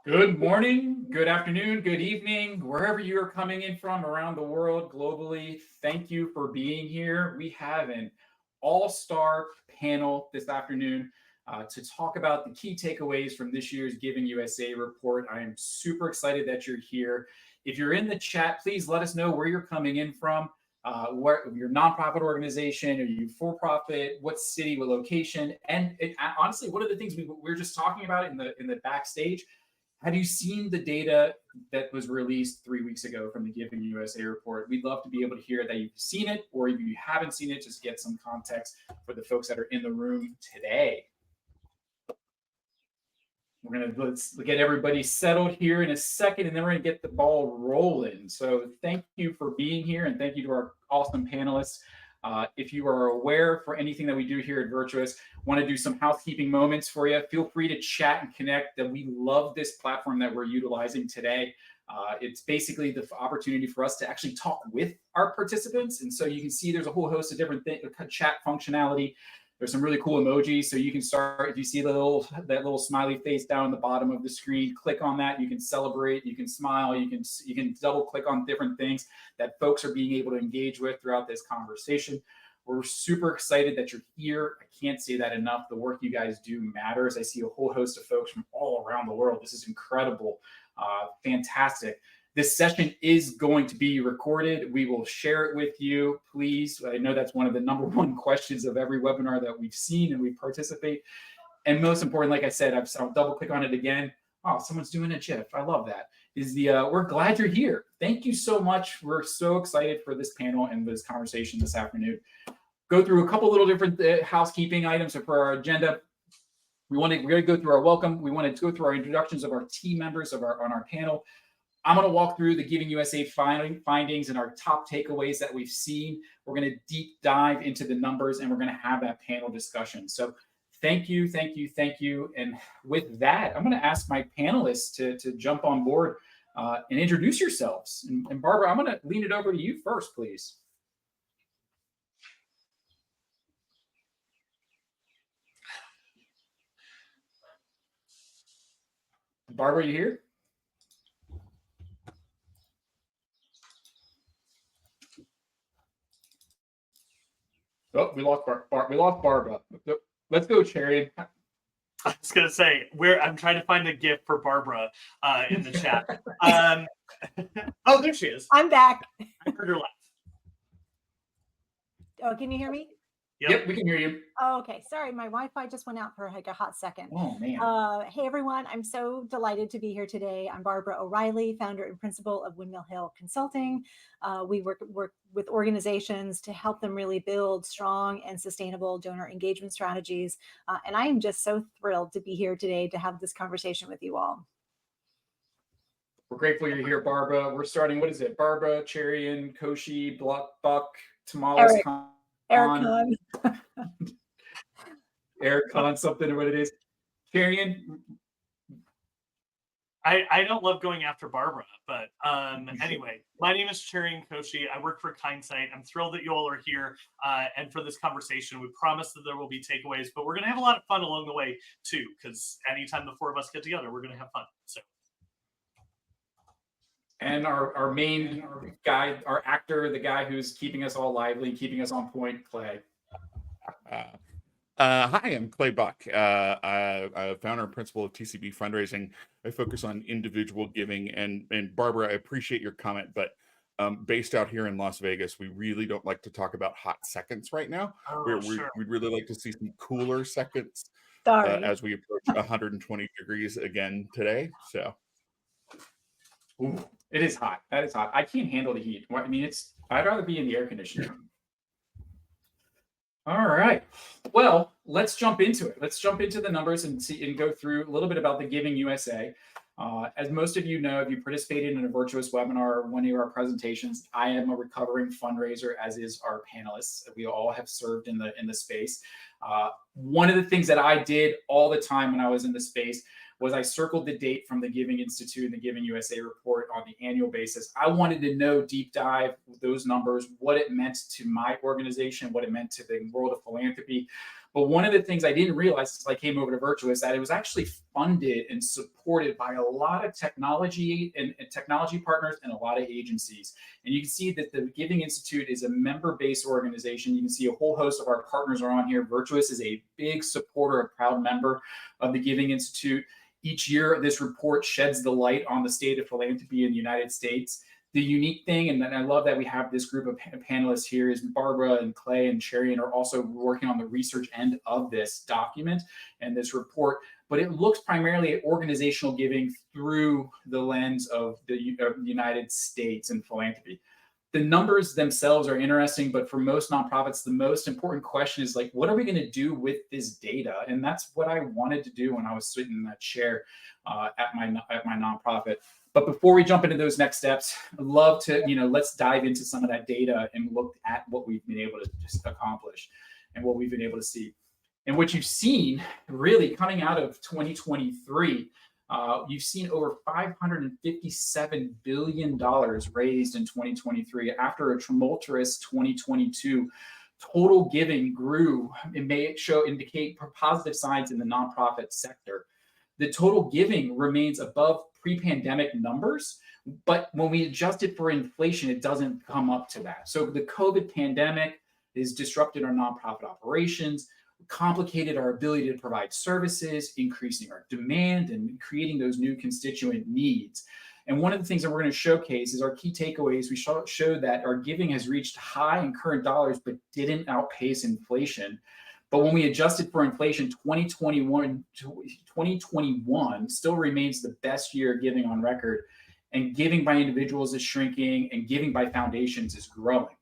Good morning, good afternoon, good evening, wherever you're coming in from around the world, globally. Thank you for being here. We have an all-star panel this afternoon to talk about the key takeaways from this year's Giving USA report. I am super excited that you're here. If you're in the chat, please let us know where you're coming in from. Where your nonprofit organization, are you for-profit, what city, what location, and honestly, one of the things we were just talking about in the backstage. Have you seen the data that was released 3 weeks ago from the Giving USA report? We'd love to be able to hear that you've seen it, or if you haven't seen it, just get some context for the folks that are in the room today. Let's get everybody settled here in a second, and then we're gonna get the ball rolling. So thank you for being here, and thank you to our awesome panelists. If you are aware for anything that we do here at Virtuous, want to do some housekeeping moments for you, feel free to chat and connect. That we love this platform that we're utilizing today. It's basically the opportunity for us to actually talk with our participants. And so you can see there's a whole host of different chat functionality. There's some really cool emojis. So you can start, if you see that little smiley face down on the bottom of the screen, click on that. You can celebrate, you can smile, you can double click on different things that folks are being able to engage with throughout this conversation. We're super excited that you're here. I can't say that enough. The work you guys do matters. I see a whole host of folks from all around the world. This is incredible, fantastic. This session is going to be recorded. We will share it with you, please. I know that's one of the #1 questions of every webinar that we've seen and we participate. And most important, like I said, I'll double click on it again. Oh, someone's doing a GIF. I love that. We're glad you're here. Thank you so much. We're so excited for this panel and this conversation this afternoon. Go through a couple little different housekeeping items for our agenda. We're going to go through our welcome. We want to go through our introductions of our team members on our panel. I'm going to walk through the Giving USA findings and our top takeaways that we've seen. We're going to deep dive into the numbers, and we're going to have that panel discussion. So thank you, thank you, thank you. And with that, I'm going to ask my panelists to jump on board and introduce yourselves. And Barbara, I'm going to lean it over to you first, please. Barbara, you here? Oh, we lost Barbara. Let's go, Cherian. I was gonna say I'm trying to find a GIF for Barbara in the chat. Oh, there she is. I'm back. I heard her laugh. Oh, can you hear me? Yep, we can hear you. Oh, okay. Sorry, my Wi-Fi just went out for like a hot second. Oh, man. Hey, everyone. I'm so delighted to be here today. I'm Barbara O'Reilly, founder and principal of Windmill Consulting. We work with organizations to help them really build strong and sustainable donor engagement strategies. And I am just so thrilled to be here today to have this conversation with you all. We're grateful you're here, Barbara. We're starting, what is it? Barbara, Cherian, Koshry, Buck, Tomalis, Erik Kahn. Erik Kahn, something or what it is. Cherian. I don't love going after Barbara, but anyway, my name is Cherian Koshry. I work for Kindsight. I'm thrilled that you all are here and for this conversation. We promise that there will be takeaways, but we're going to have a lot of fun along the way too, because anytime the four of us get together, we're going to have fun. So. And our main guy, our actor, the guy who's keeping us all lively, keeping us on point, Clay. Hi, I'm Clay Buck, founder and principal of TCB Fundraising. I focus on individual giving. And Barbara, I appreciate your comment, but based out here in Las Vegas, we really don't like to talk about hot seconds right now. Sure. We'd really like to see some cooler seconds as we approach 120 degrees again today. So. Ooh, it is hot. That is hot. I can't handle the heat. I mean, I'd rather be in the air conditioner. All right. Well, let's jump into it. Let's jump into the numbers and go through a little bit about the Giving USA. As most of you know, if you participated in a Virtuous webinar or one of our presentations, I am a recovering fundraiser, as is our panelists. We all have served in the space. One of the things that I did all the time when I was in the space was I circled the date from the Giving Institute and the Giving USA report on the annual basis. I wanted to know, deep dive those numbers, what it meant to my organization, what it meant to the world of philanthropy. But one of the things I didn't realize until I came over to Virtuous, that it was actually funded and supported by a lot of technology and technology partners and a lot of agencies. And you can see that the Giving Institute is a member-based organization. You can see a whole host of our partners are on here. Virtuous is a big supporter, a proud member of the Giving Institute. Each year, this report sheds the light on the state of philanthropy in the United States. The unique thing, and I love that we have this group of panelists here, is Barbara and Clay and Cherian are also working on the research end of this document and this report, but it looks primarily at organizational giving through the lens of the United States and philanthropy. The numbers themselves are interesting, but for most nonprofits, the most important question is like, what are we going to do with this data? And that's what I wanted to do when I was sitting in that chair at my nonprofit. But before we jump into those next steps, I'd love to, let's dive into some of that data and look at what we've been able to just accomplish and what we've been able to see. And what you've seen really coming out of 2023, you've seen over $557 billion raised in 2023 after a tumultuous 2022. Total giving grew and may indicate positive signs in the nonprofit sector. The total giving remains above pre-pandemic numbers, but when we adjust it for inflation, it doesn't come up to that. So the COVID pandemic has disrupted our nonprofit operations, complicated our ability to provide services, increasing our demand and creating those new constituent needs. And one of the things that we're going to showcase is our key takeaways. We showed that our giving has reached high in current dollars, but didn't outpace inflation. But when we adjusted for inflation, 2021 still remains the best year giving on record. And giving by individuals is shrinking and giving by foundations is growing.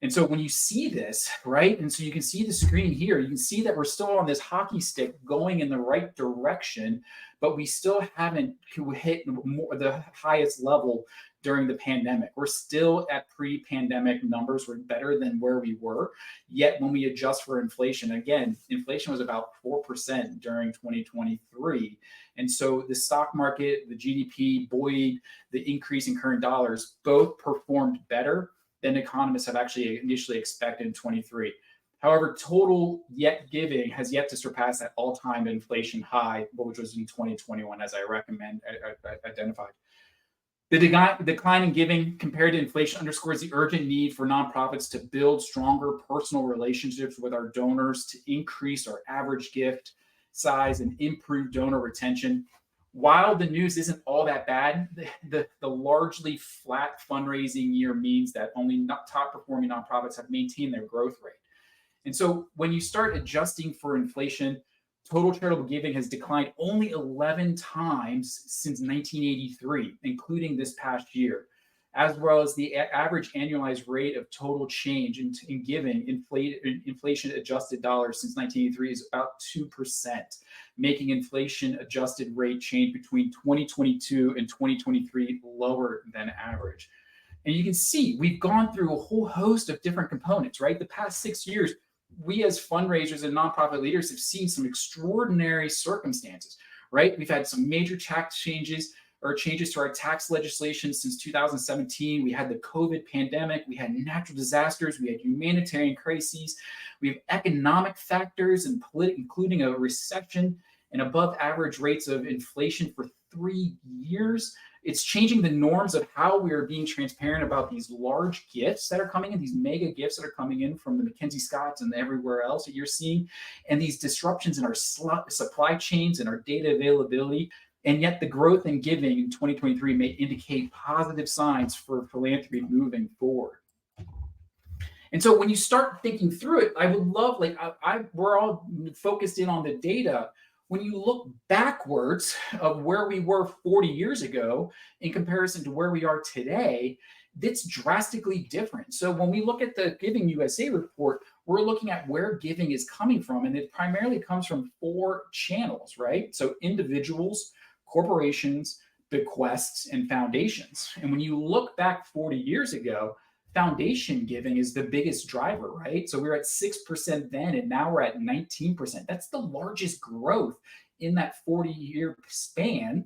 And so when you see this, right, and so you can see the screen here, you can see that we're still on this hockey stick going in the right direction, but we still haven't hit the highest level during the pandemic. We're still at pre-pandemic numbers. We're better than where we were. Yet when we adjust for inflation, again, inflation was about 4% during 2023. And so the stock market, the GDP, buoyed, the increase in current dollars, both performed better than economists have actually initially expected in 23. However, total giving has yet to surpass that all-time inflation high, which was in 2021, as I identified. The decline in giving compared to inflation underscores the urgent need for nonprofits to build stronger personal relationships with our donors, to increase our average gift size and improve donor retention. While the news isn't all that bad, the largely flat fundraising year means that only top performing nonprofits have maintained their growth rate. And so when you start adjusting for inflation, total charitable giving has declined only 11 times since 1983, including this past year, as well as the average annualized rate of total change in giving inflation-adjusted dollars since 1983 is about 2%, making inflation-adjusted rate change between 2022 and 2023 lower than average. And you can see we've gone through a whole host of different components, right? The past 6 years, we as fundraisers and nonprofit leaders have seen some extraordinary circumstances, right? We've had some major tax changes to our tax legislation since 2017. We had the COVID pandemic, we had natural disasters, we had humanitarian crises, we have economic factors and including a recession and above average rates of inflation for 3 years. It's changing the norms of how we are being transparent about these large gifts that are coming in, these mega gifts that are coming in from the McKinsey Scotts and everywhere else that you're seeing, and these disruptions in our supply chains and our data availability. And yet the growth in giving in 2023 may indicate positive signs for philanthropy moving forward. And so when you start thinking through it, I would love, we're all focused in on the data. When you look backwards of where we were 40 years ago in comparison to where we are today, that's drastically different. So when we look at the Giving USA report, we're looking at where giving is coming from, and it primarily comes from 4 channels, right? So individuals, corporations, bequests, and foundations. And when you look back 40 years ago, foundation giving is the biggest driver, right? So we were at 6% then, and now we're at 19%. That's the largest growth in that 40-year span.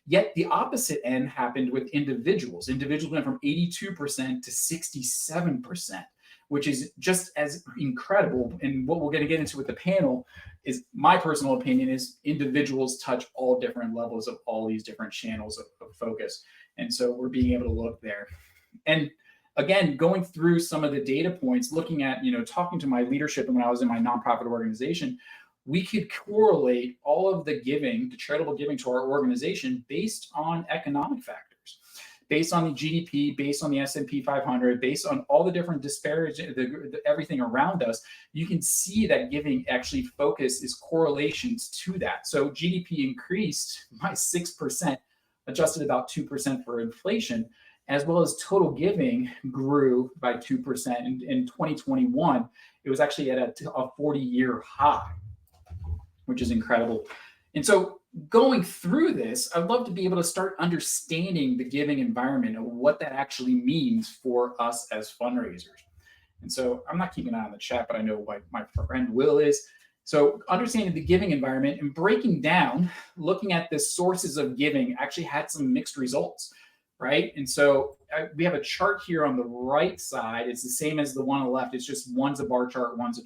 Yet the opposite end happened with individuals. Individuals went from 82% to 67%, which is just as incredible. And what we're going to get into with the panel is, my personal opinion is, individuals touch all different levels of all these different channels of focus. And so we're being able to look there. And again, going through some of the data points, looking at, talking to my leadership when I was in my nonprofit organization, we could correlate all of the giving, the charitable giving to our organization based on economic factors, based on the GDP, based on the S&P 500, based on all the different disparities, everything around us. You can see that giving actually focus is correlations to that. So GDP increased by 6%, adjusted about 2% for inflation, as well as total giving grew by 2%. In 2021, it was actually at a 40-year high, which is incredible. And so going through this, I'd love to be able to start understanding the giving environment and what that actually means for us as fundraisers. And so I'm not keeping an eye on the chat, but I know my friend Will is. So understanding the giving environment and breaking down, looking at the sources of giving actually had some mixed results, right? And so we have a chart here on the right side. It's the same as the one on the left. It's just one's a bar chart, one's a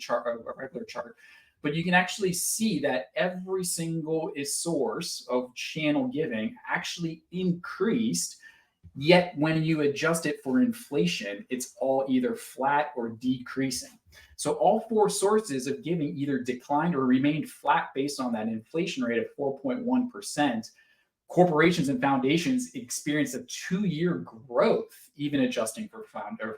regular chart. But you can actually see that every single source of channel giving actually increased, yet when you adjust it for inflation, it's all either flat or decreasing. So all four sources of giving either declined or remained flat based on that inflation rate of 4.1%. Corporations and foundations experienced a 2-year growth, even adjusting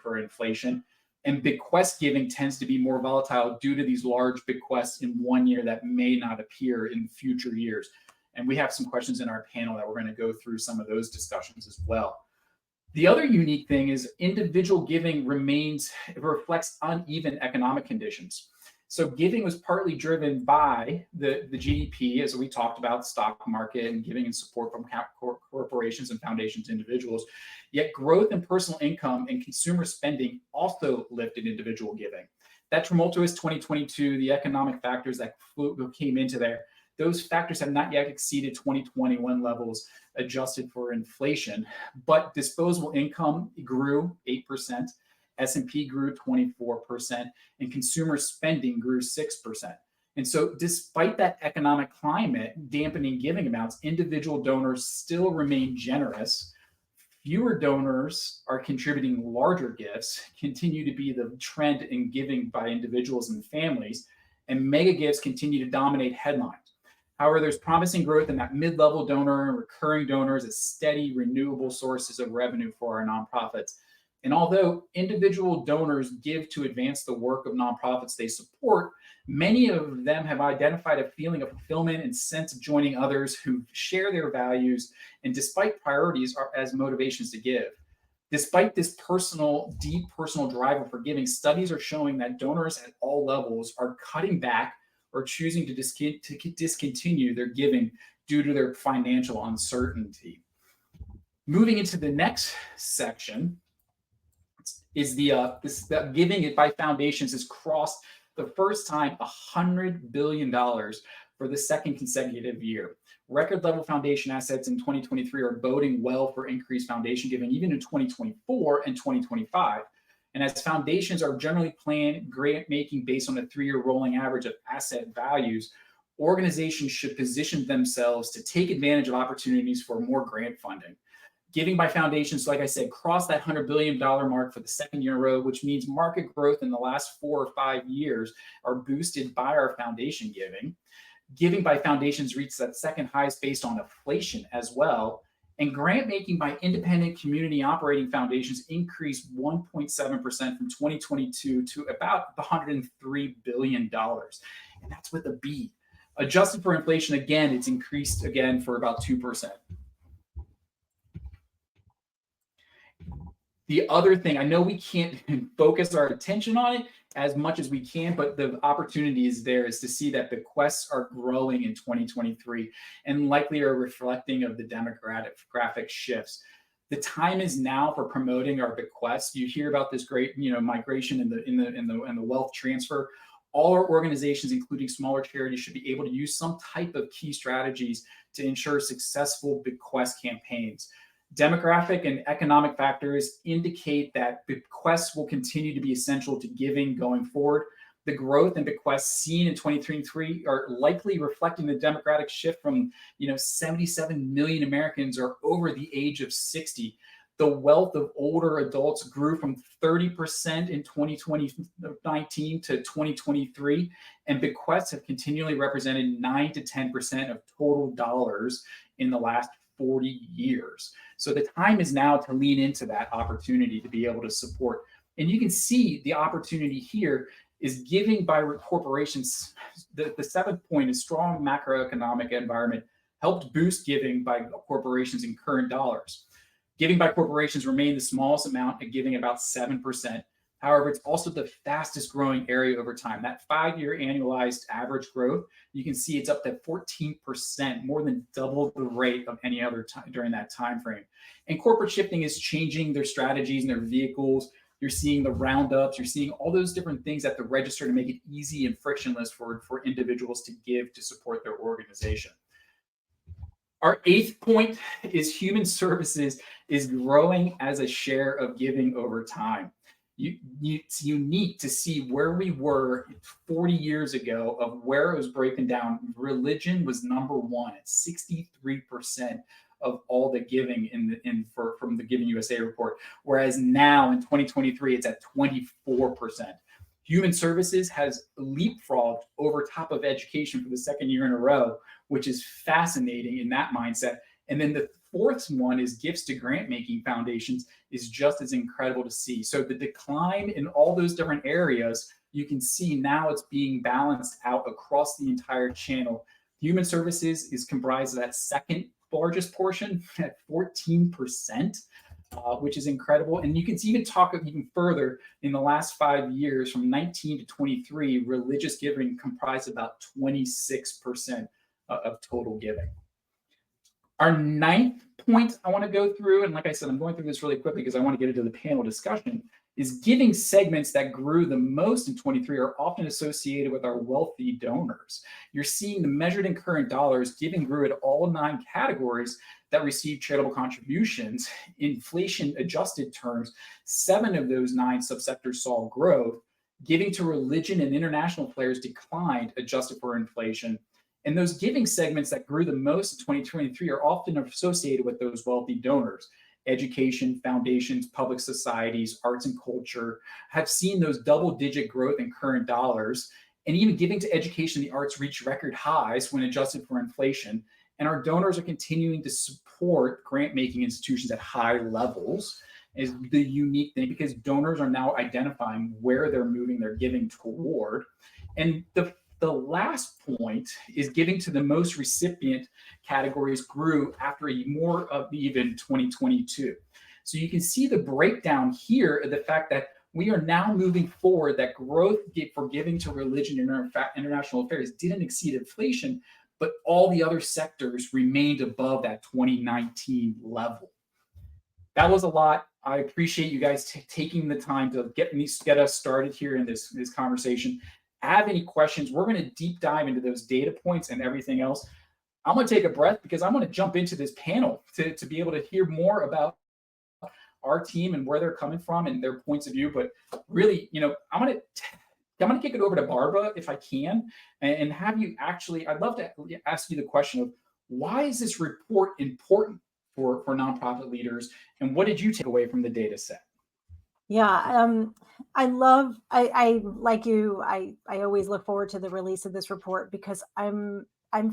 for inflation. And bequest giving tends to be more volatile due to these large bequests in 1 year that may not appear in future years. And we have some questions in our panel that we're going to go through some of those discussions as well. The other unique thing is individual giving reflects uneven economic conditions. So giving was partly driven by the GDP, as we talked about, stock market and giving and support from corporations and foundations, individuals. Yet growth in personal income and consumer spending also lifted individual giving. That tumultuous 2022, the economic factors that came into there, those factors have not yet exceeded 2021 levels adjusted for inflation, but disposable income grew 8%. S&P grew 24%, and consumer spending grew 6%. And so despite that economic climate dampening giving amounts, individual donors still remain generous. Fewer donors are contributing larger gifts, continue to be the trend in giving by individuals and families, and mega gifts continue to dominate headlines. However, there's promising growth in that mid-level donor and recurring donors as steady, renewable sources of revenue for our nonprofits. And although individual donors give to advance the work of nonprofits they support, many of them have identified a feeling of fulfillment and sense of joining others who share their values and despite priorities are as motivations to give. Despite this deep personal driver for giving, studies are showing that donors at all levels are cutting back or choosing to discontinue their giving due to their financial uncertainty. Moving into the next section, is the giving by foundations has crossed the first time $100 billion for the second consecutive year. Record level foundation assets in 2023 are boding well for increased foundation giving even in 2024 and 2025. And as foundations are generally planned grant making based on a 3-year rolling average of asset values, organizations should position themselves to take advantage of opportunities for more grant funding. Giving by foundations, like I said, crossed that $100 billion mark for the second year in a row, which means market growth in the last 4 or 5 years are boosted by our foundation giving. Giving by foundations reached that second highest based on inflation as well. And grant making by independent community operating foundations increased 1.7% from 2022 to about $103 billion. And that's with a B. Adjusted for inflation, again, it's increased again for about 2%. The other thing, I know we can't focus our attention on it as much as we can, but the opportunity is there is to see that bequests are growing in 2023 and likely are reflecting of the demographic shifts. The time is now for promoting our bequests. You hear about this great, migration in the wealth transfer. All our organizations, including smaller charities, should be able to use some type of key strategies to ensure successful bequest campaigns. Demographic and economic factors indicate that bequests will continue to be essential to giving going forward. The growth in bequests seen in 2023 are likely reflecting the demographic shift from 77 million Americans are over the age of 60. The wealth of older adults grew from 30% in 2019 to 2023, and bequests have continually represented 9 to 10% of total dollars in the last 40 years. So the time is now to lean into that opportunity to be able to support. And you can see the opportunity here is giving by corporations. The seventh point is strong macroeconomic environment helped boost giving by corporations in current dollars. Giving by corporations remained the smallest amount at giving about 7%. However, it's also the fastest growing area over time. That 5-year annualized average growth, you can see it's up to 14%, more than double the rate of any other time during that time frame. And corporate shifting is changing their strategies and their vehicles. You're seeing the roundups, you're seeing all those different things at the register to make it easy and frictionless for individuals to give to support their organization. Our 8th point is human services is growing as a share of giving over time. It's unique to see where we were 40 years ago of where it was breaking down. Religion was number one at 63% of all the giving from the Giving USA report, whereas now in 2023 it's at 24%. Human services has leapfrogged over top of education for the 2nd year in a row, which is fascinating in that mindset. And then the 4th one is gifts to grant making foundations is just as incredible to see. So the decline in all those different areas, you can see now it's being balanced out across the entire channel. Human services is comprised of that second largest portion at 14%. Which is incredible. And you can even talk even further in the last 5 years, from 19 to 23, religious giving comprised about 26% of total giving. Our 9th point I want to go through, and like I said, I'm going through this really quickly because I want to get into the panel discussion, is giving segments that grew the most in 23 are often associated with our wealthy donors. You're seeing the measured in current dollars, giving grew at all 9 categories that received charitable contributions. Inflation adjusted terms, 7 of those 9 subsectors saw growth. Giving to religion and international players declined, adjusted for inflation. And those giving segments that grew the most in 2023 are often associated with those wealthy donors. Education, foundations, public societies, arts and culture have seen those double-digit growth in current dollars. And even giving to education and the arts reached record highs when adjusted for inflation. And our donors are continuing to support grant-making institutions at high levels. Is the unique thing, because donors are now identifying where they're moving their giving toward. And the last point is giving to the most recipient categories grew after a more of even 2022. So you can see the breakdown here of the fact that we are now moving forward, that growth for giving to religion and international affairs didn't exceed inflation, but all the other sectors remained above that 2019 level. That was a lot. I appreciate you guys taking the time to get us started here in this conversation. Have any questions? We're going to deep dive into those data points and everything else. I'm going to take a breath because I'm going to jump into this panel to be able to hear more about our team and where they're coming from and their points of view. But really, I'm going to kick it over to Barbara if I can, and have you I'd love to ask you the question of why is this report important for nonprofit leaders, and what did you take away from the data set? Yeah, I like you, I always look forward to the release of this report because I'm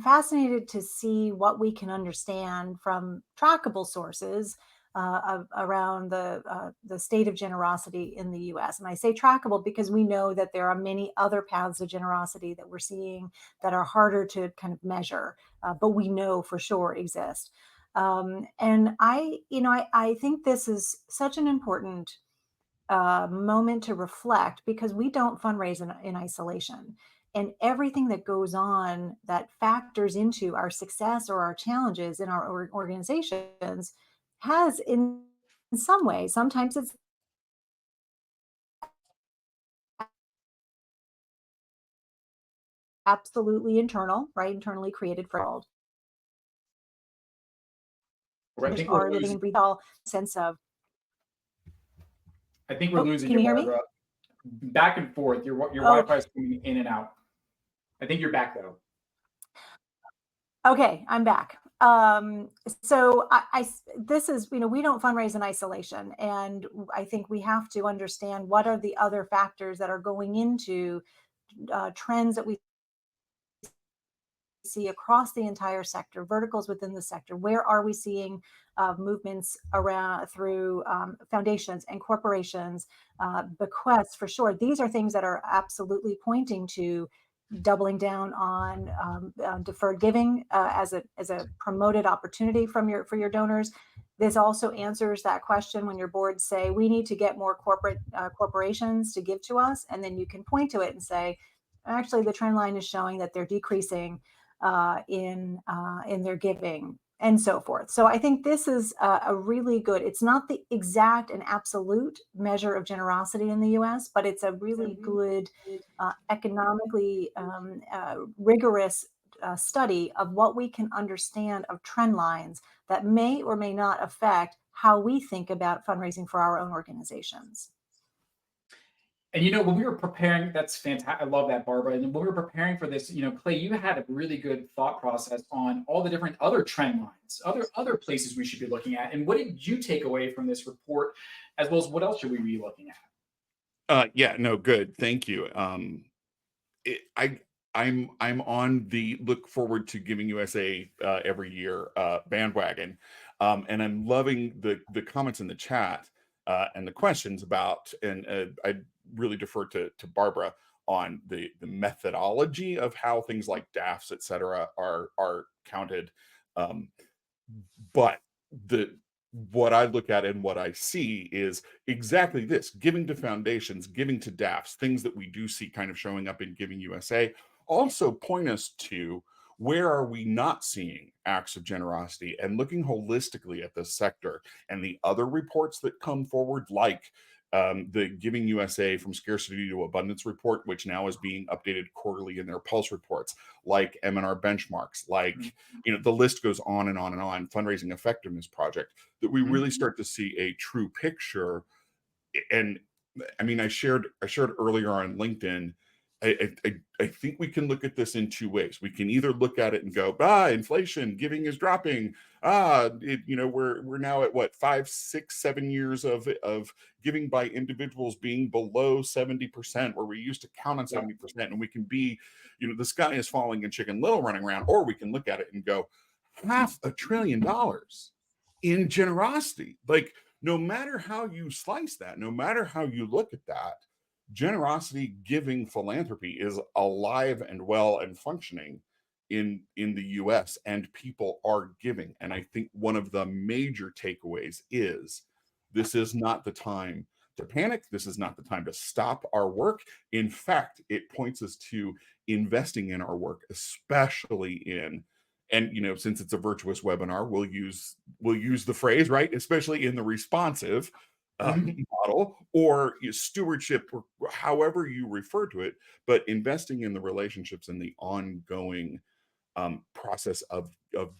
fascinated to see what we can understand from trackable sources around the state of generosity in the U.S. And I say trackable because we know that there are many other paths of generosity that we're seeing that are harder to kind of measure, but we know for sure exist. And I think this is such an important moment to reflect because we don't fundraise in isolation. And everything that goes on that factors into our success or our challenges in our organizations has in some way, sometimes it's absolutely internal, right? Internally created for all. I think we're are living losing. and breathing all sense of. I think we're losing Can you, you hear me? Barbara. Back and forth. Your Oh, Wi-Fi is coming in and out. I think you're back though. okay, I'm back. So this is, we don't fundraise in isolation, and I think we have to understand what are the other factors that are going into trends that we see across the entire sector, verticals within the sector. Where are we seeing movements around through foundations and corporations, bequests for sure. These are things that are absolutely pointing to doubling down on deferred giving as a promoted opportunity for your donors. This also answers that question when your boards say we need to get more corporations to give to us, and then you can point to it and say, actually, the trend line is showing that they're decreasing in their giving and so forth. So I think this is a really good, it's not the exact and absolute measure of generosity in the US, but it's a really good economically rigorous study of what we can understand of trend lines that may or may not affect how we think about fundraising for our own organizations. And when we were preparing, that's fantastic. I love that, Barbara. And when we were preparing for this, Clay, you had a really good thought process on all the different other trend lines, other places we should be looking at. And what did you take away from this report, as well as what else should we be looking at? Yeah, no, good. Thank you. I'm on the look forward to Giving USA every year bandwagon, and I'm loving the comments in the chat and the questions about, and I really defer to Barbara on the methodology of how things like DAFs, et cetera, are counted. But what I look at and what I see is exactly this: giving to foundations, giving to DAFs, things that we do see kind of showing up in Giving USA, also point us to where are we not seeing acts of generosity, and looking holistically at the sector and the other reports that come forward, like the Giving USA from Scarcity to Abundance report, which now is being updated quarterly in their Pulse reports, like M&R benchmarks, like, the list goes on and on and on, Fundraising Effectiveness Project, that we really start to see a true picture. And I mean, I shared earlier on LinkedIn, I think we can look at this in two ways. We can either look at it and go, inflation, giving is dropping. We're now at what, 5, 6, 7 years of giving by individuals being below 70%, where we used to count on 70%, and we can be, the sky is falling and Chicken Little running around. Or we can look at it and go, $500 billion in generosity. Like, no matter how you slice that, no matter how you look at that, generosity, giving, philanthropy is alive and well and functioning in the US, and people are giving. And I think one of the major takeaways is this is not the time to panic. This is not the time to stop our work. In fact, it points us to investing in our work, especially in, and since it's a Virtuous webinar, we'll use the phrase, right, especially in the responsive model, or stewardship, or however you refer to it, but investing in the relationships and the ongoing process of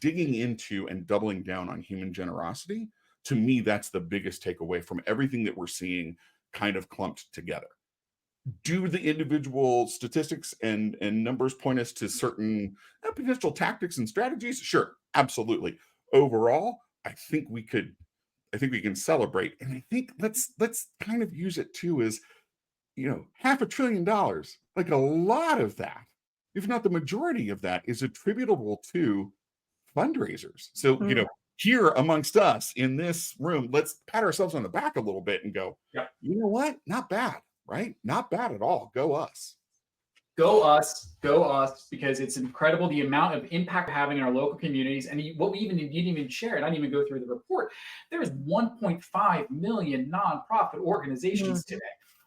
digging into and doubling down on human generosity. To me, that's the biggest takeaway from everything that we're seeing kind of clumped together. Do the individual statistics and numbers point us to certain potential tactics and strategies? Sure, absolutely. Overall, I think we can celebrate, and I think let's kind of use it too as, $500 billion. Like, a lot of that, if not the majority of that, is attributable to fundraisers. So, here amongst us in this room, let's pat ourselves on the back a little bit and go, you know what? Not bad, right? Not bad at all. Go us. Go us, because it's incredible the amount of impact we're having in our local communities. And what we didn't even share, and I didn't even go through the report, there's 1.5 million nonprofit organizations today.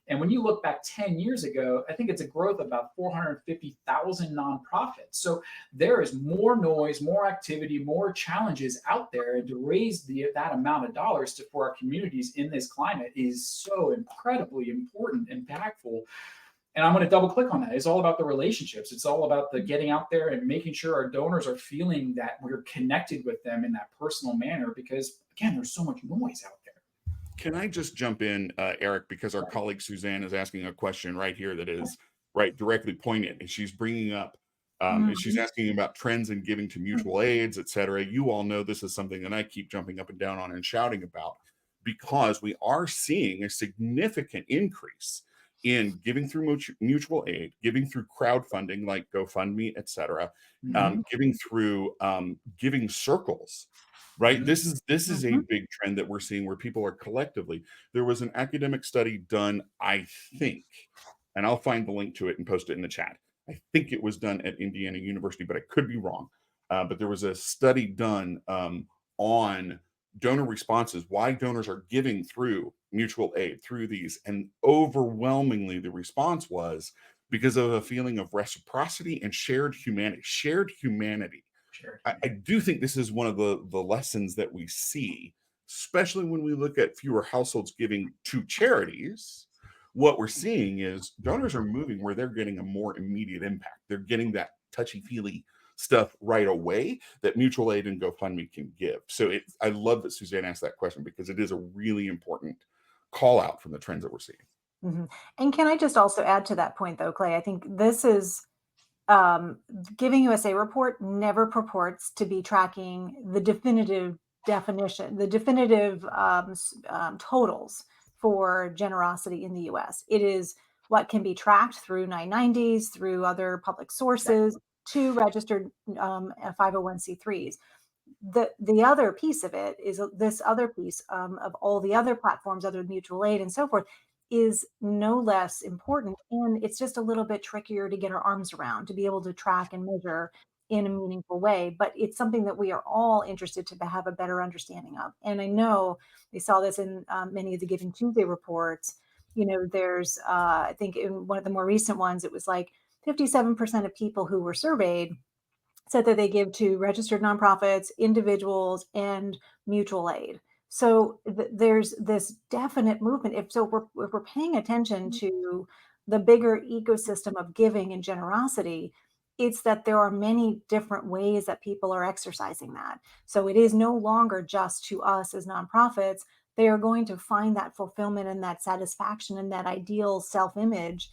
And when you look back 10 years ago, I think it's a growth of about 450,000 nonprofits. So there is more noise, more activity, more challenges out there. And to raise that amount of dollars for our communities in this climate is so incredibly important, impactful. And I'm going to double click on that. It's all about the relationships. It's all about the getting out there and making sure our donors are feeling that we're connected with them in that personal manner, because again, there's so much noise out there. Can I just jump in, Eric, because our colleague Suzanne is asking a question right here that is right directly poignant, and she's bringing up, she's asking about trends in giving to mutual aids, et cetera. You all know this is something that I keep jumping up and down on and shouting about, because we are seeing a significant increase in giving through mutual aid, giving through crowdfunding like GoFundMe, et cetera, giving through giving circles. Right. This is a big trend that we're seeing, where people are collectively. There was an academic study done, I think, and I'll find the link to it and post it in the chat. I think it was done at Indiana University, but I could be wrong. But there was a study done on donor responses, why donors are giving through mutual aid, through these. And overwhelmingly, the response was because of a feeling of reciprocity and shared humanity. I do think this is one of the lessons that we see, especially when we look at fewer households giving to charities. What we're seeing is donors are moving where they're getting a more immediate impact. They're getting that touchy-feely stuff right away that mutual aid and GoFundMe can give. So I love that Suzanne asked that question, because it is a really important call out from the trends that we're seeing. And can I just also add to that point, though, Clay? I think this is Giving USA report never purports to be tracking the definitive totals for generosity in the U.S. It is what can be tracked through 990s, through other public sources, to registered 501c3s. The other piece of it is this other piece of all the other platforms, other mutual aid and so forth, is no less important. And it's just a little bit trickier to get our arms around, to be able to track and measure in a meaningful way. But it's something that we are all interested to have a better understanding of. And I know we saw this in many of the Giving Tuesday reports. There's, I think in one of the more recent ones, it was like 57% of people who were surveyed said that they give to registered nonprofits, individuals, and mutual aid. So there's this definite movement. If we're paying attention to the bigger ecosystem of giving and generosity, it's that there are many different ways that people are exercising that. So it is no longer just to us as nonprofits. They are going to find that fulfillment and that satisfaction and that ideal self-image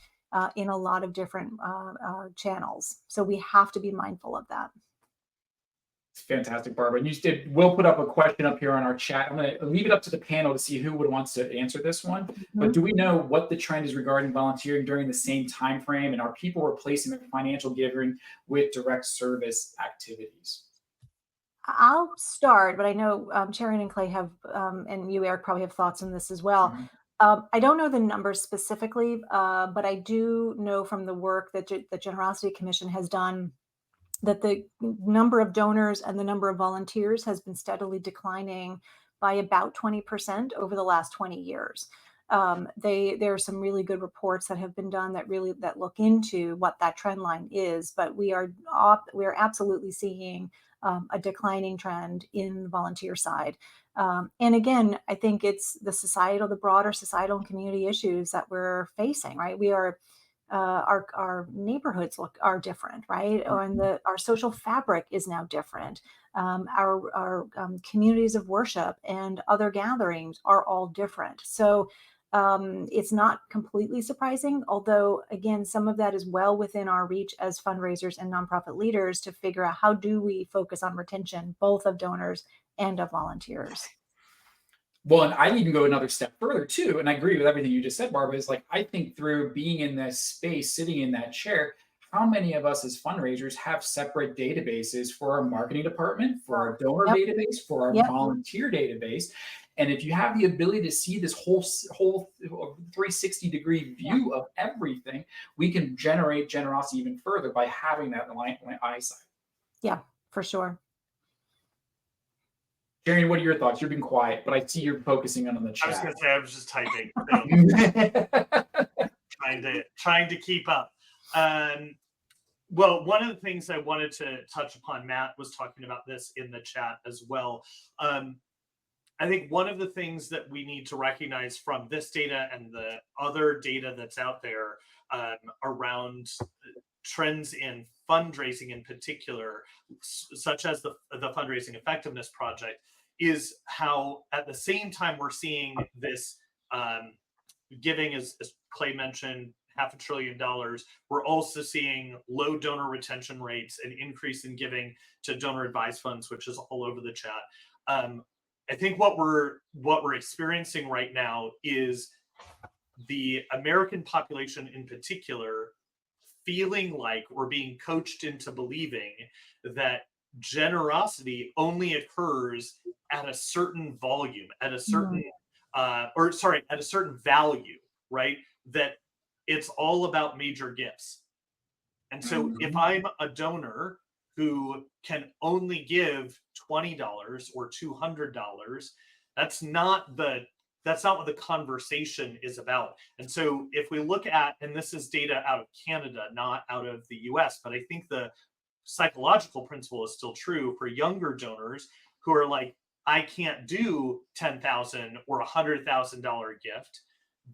in a lot of different channels. So we have to be mindful of that. It's fantastic, Barbara. And we'll put up a question up here on our chat. I'm going to leave it up to the panel to see who wants to answer this one. But do we know what the trend is regarding volunteering during the same time frame? And are people replacing their financial giving with direct service activities? I'll start, but I know Cherian and Clay have, and you, Eric, probably have thoughts on this as well. I don't know the numbers specifically, but I do know from the work that the Generosity Commission has done that the number of donors and the number of volunteers has been steadily declining by about 20% over the last 20 years. There are some really good reports that have been done that look into what that trend line is, but we are absolutely seeing a declining trend in the volunteer side. And again, I think it's the broader societal and community issues that we're facing, right? We are, our neighborhoods are different, right? And our social fabric is now different. Our communities of worship and other gatherings are all different. So it's not completely surprising, although again, some of that is well within our reach as fundraisers and nonprofit leaders to figure out how do we focus on retention, both of donors and of volunteers. Well, and I'd even go another step further too. And I agree with everything you just said, Barbara, is like, I think through being in this space, sitting in that chair, how many of us as fundraisers have separate databases for our marketing department, for our donor database, for our volunteer database? And if you have the ability to see this whole 360-degree view of everything, we can generate generosity even further by having that eyesight. Yeah, for sure. Cherian, what are your thoughts? You're being quiet, but I see you're focusing on the chat. I was going to say, I was just typing, trying to keep up. Well, one of the things I wanted to touch upon, Matt was talking about this in the chat as well. I think one of the things that we need to recognize from this data and the other data that's out there around trends in fundraising in particular, such as the Fundraising Effectiveness Project, is how at the same time we're seeing this giving, as Clay mentioned, $500 billion. We're also seeing low donor retention rates, an increase in giving to donor advised funds, which is all over the chat. I think what we're experiencing right now is the American population in particular feeling like we're being coached into believing that generosity only occurs at a certain volume, at a certain at a certain value, right? That it's all about major gifts. And so if I'm a donor who can only give $20 or $200, that's not what the conversation is about. And so if we look at, and this is data out of Canada, not out of the US, but I think the psychological principle is still true for younger donors who are like, I can't do $10,000 or $100,000 gift.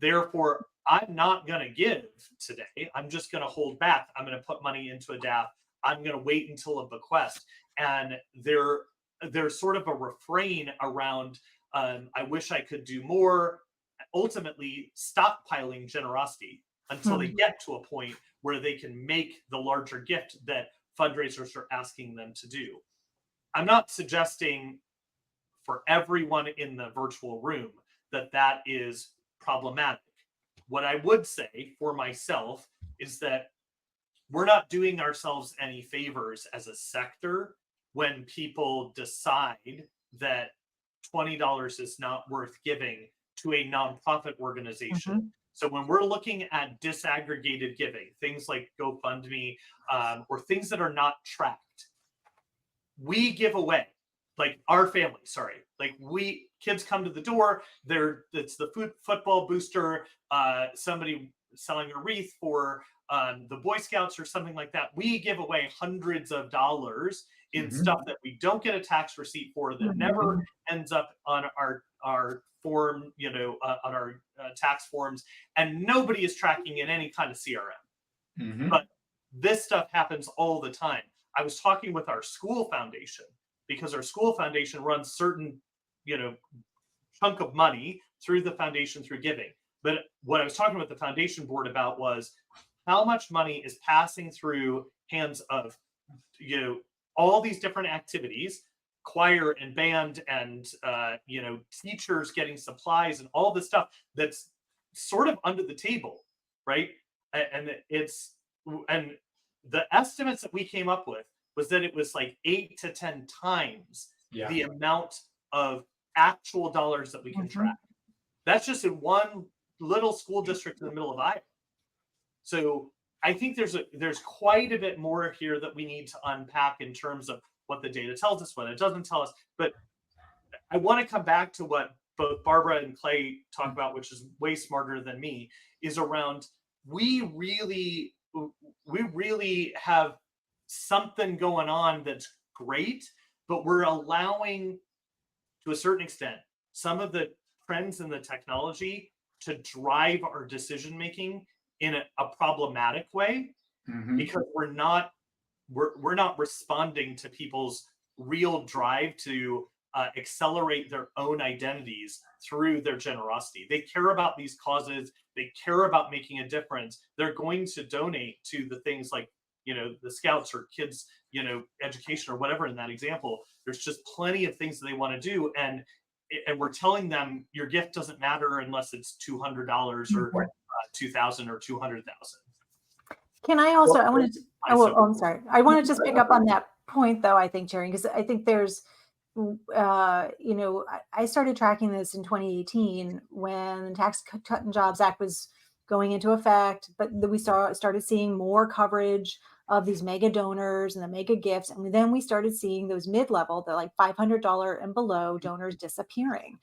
Therefore, I'm not going to give today. I'm just going to hold back. I'm going to put money into a DAP. I'm going to wait until a bequest. And there's sort of a refrain around, I wish I could do more, ultimately stockpiling generosity until they get to a point where they can make the larger gift that fundraisers are asking them to do. I'm not suggesting for everyone in the virtual room that is problematic. What I would say for myself is that we're not doing ourselves any favors as a sector when people decide that $20 is not worth giving to a nonprofit organization. So when we're looking at disaggregated giving, things like GoFundMe or things that are not tracked, we give away, like our family, like kids come to the door, it's the football booster, somebody selling a wreath for the Boy Scouts or something like that. We give away hundreds of dollars in stuff that we don't get a tax receipt for, that never ends up on our form, on our tax forms, and nobody is tracking in any kind of CRM. But this stuff happens all the time. I was talking with our school foundation, because our school foundation runs certain, chunk of money through the foundation through giving. But what I was talking with the foundation board about was how much money is passing through hands of, all these different activities, choir and band and, teachers getting supplies and all this stuff that's sort of under the table, right? And the estimates that we came up with was that it was like 8 to 10 times the amount of actual dollars that we can track. That's just in one little school district in the middle of Iowa. So I think there's quite a bit more here that we need to unpack in terms of what the data tells us, what it doesn't tell us. But I want to come back to what both Barbara and Clay talk about, which is way smarter than me, is around we really have something going on that's great, but we're allowing, to a certain extent, some of the trends in the technology to drive our decision making in a problematic way, because we're not responding to people's real drive to accelerate their own identities through their generosity. They care about these causes. They care about making a difference. They're going to donate to the things like, the Scouts or kids, education or whatever in that example. There's just plenty of things that they want to do. And we're telling them your gift doesn't matter unless it's $200 or $2,000 or $200,000. Can I also, I'm sorry. I want to just pick up on that point though, I think, Cherian, because I think there's, I started tracking this in 2018 when the Tax Cut and Jobs Act was going into effect, but we started seeing more coverage of these mega donors and the mega gifts. And then we started seeing those mid-level, the like $500 and below donors disappearing.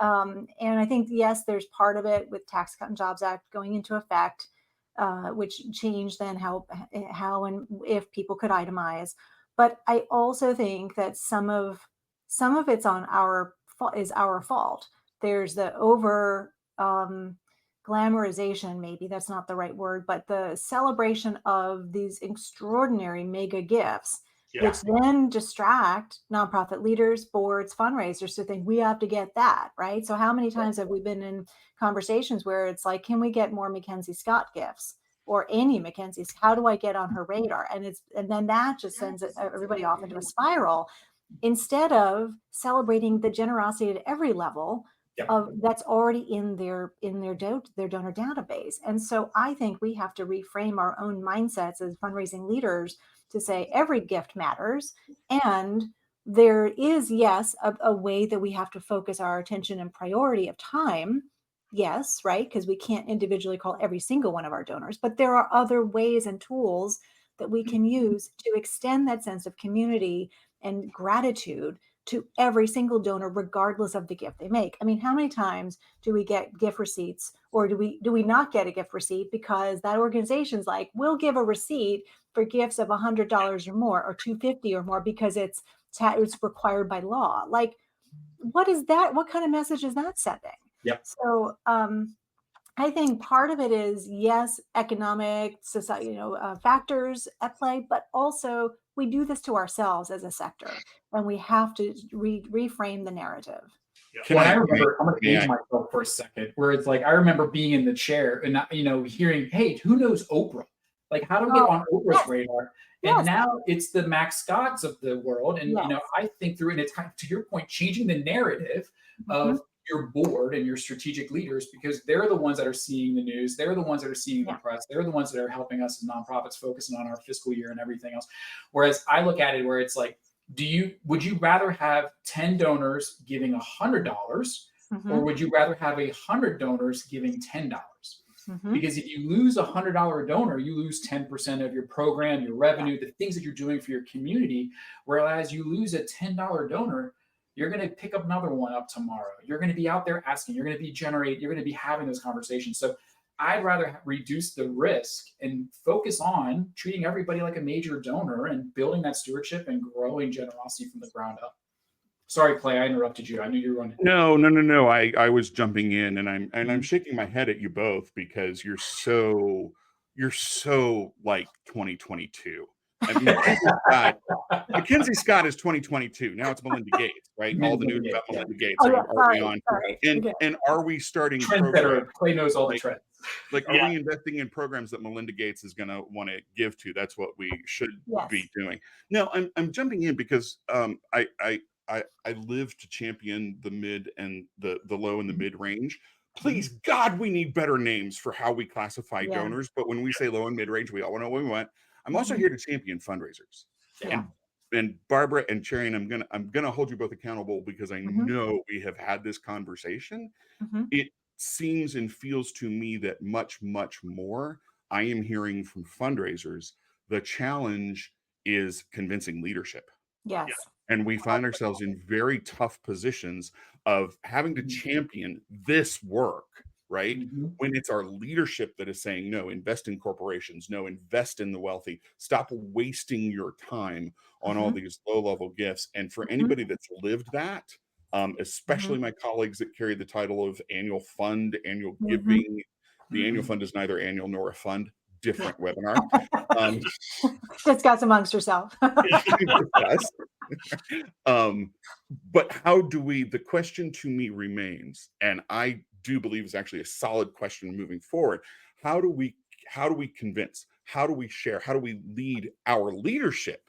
And I think, yes, there's part of it with Tax Cut and Jobs Act going into effect, which changed then how and if people could itemize. But I also think that some of it's on our is our fault. There's the over glamorization, maybe that's not the right word, but the celebration of these extraordinary mega gifts, which then distract nonprofit leaders, boards, fundraisers to think we have to get that, right? So how many times have we been in conversations where it's like, can we get more Mackenzie Scott gifts? Or Amy Mackenzie's, how do I get on her radar? And then that just sends everybody off into a spiral, instead of celebrating the generosity at every level of that's already in their donor database. And so I think we have to reframe our own mindsets as fundraising leaders to say every gift matters, and there is, yes, a way that we have to focus our attention and priority of time. Yes, right? Because we can't individually call every single one of our donors, but there are other ways and tools that we can use to extend that sense of community and gratitude to every single donor, regardless of the gift they make. I mean, how many times do we get gift receipts, or do we not get a gift receipt because that organization's like, we'll give a receipt for gifts of $100 or more, or $250 or more, because it's required by law. Like, what is that? What kind of message is that sending? Yep. So I think part of it is, yes, economic, society, factors at play, but also we do this to ourselves as a sector, and we have to reframe the narrative. Well, I remember, I'm going to age myself for a second, where it's like, I remember being in the chair and, hearing, hey, who knows Oprah? Like, how do we get on Oprah's radar? And now it's the Max Scotts of the world. And, I think through, and it's kind of, to your point, changing the narrative of your board and your strategic leaders, because they're the ones that are seeing the news. They're the ones that are seeing the press. They're the ones that are helping us as nonprofits focusing on our fiscal year and everything else. Whereas I look at it where it's like, would you rather have 10 donors giving $100, or would you rather have 100 donors giving $10? Because if you lose $100 donor, you lose 10% of your program, your revenue, the things that you're doing for your community. Whereas you lose a $10 donor, you're going to pick up another one up tomorrow. You're going to be out there asking, you're going to be having those conversations. So I'd rather reduce the risk and focus on treating everybody like a major donor and building that stewardship and growing generosity from the ground up. Sorry, Clay, I interrupted you. I knew you were running. No. I was jumping in, and I'm shaking my head at you both, because you're so like 2022. And Mackenzie Scott is 2022. Now it's Melinda Gates, right? All the news about Melinda Gates are we on? And are we starting programs? Clay knows all the trends. Like, are we investing in programs that Melinda Gates is going to want to give to? That's what we should be doing. No, I'm jumping in because I live to champion the mid and the low and the mid range. Please, God, we need better names for how we classify donors. But when we say low and mid range, we all know what we want. I'm also here to champion fundraisers. And Barbara and Cherian, I'm gonna hold you both accountable, because I know we have had this conversation. It seems and feels to me that much more I am hearing from fundraisers. The challenge is convincing leadership. Yes. And we find ourselves in very tough positions of having to champion this work, right? When it's our leadership that is saying, no, invest in corporations, no, invest in the wealthy, stop wasting your time on all these low-level gifts. And for anybody that's lived that, especially my colleagues that carry the title of annual fund, annual giving, the annual fund is neither annual nor a fund. Different webinar. Discuss amongst yourself. But how do we, the question to me remains, and I do believe is actually a solid question moving forward. How do we convince, how do we share, how do we lead our leadership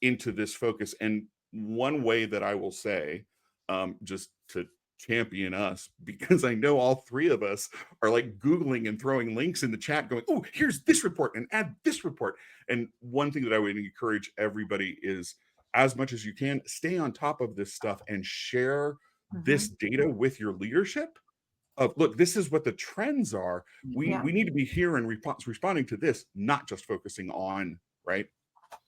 into this focus? And one way that I will say, just to champion us, because I know all three of us are like Googling and throwing links in the chat going, oh, here's this report and add this report. And one thing that I would encourage everybody is, as much as you can, stay on top of this stuff and share this data with your leadership of, look, this is what the trends are. We need to be here and responding to this, not just focusing on, right?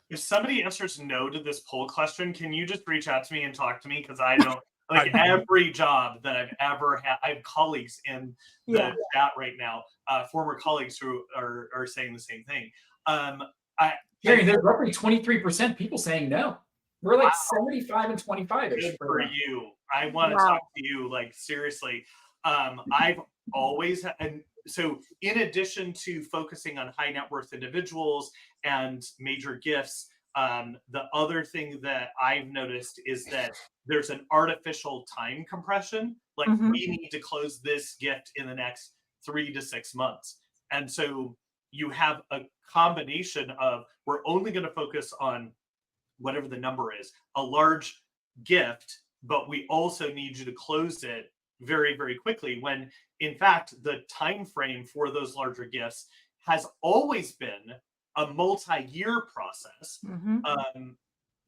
If somebody answers no to this poll question, can you just reach out to me and talk to me? Because I don't, like, every job that I've ever had, I have colleagues in the chat right now, former colleagues who are saying the same thing. There's roughly 23% people saying no. We're like Wow. 75 and 25-ish. Good for you. I want to Wow. talk to you, like, seriously. I've always and so in addition to focusing on high net worth individuals and major gifts, the other thing that I've noticed is that there's an artificial time compression. Like, Mhm. we need to close this gift in the next 3 to 6 months. And so you have a combination of, we're only going to focus on whatever the number is, a large gift, but we also need you to close it very, very quickly, when in fact the time frame for those larger gifts has always been a multi-year process. Mhm.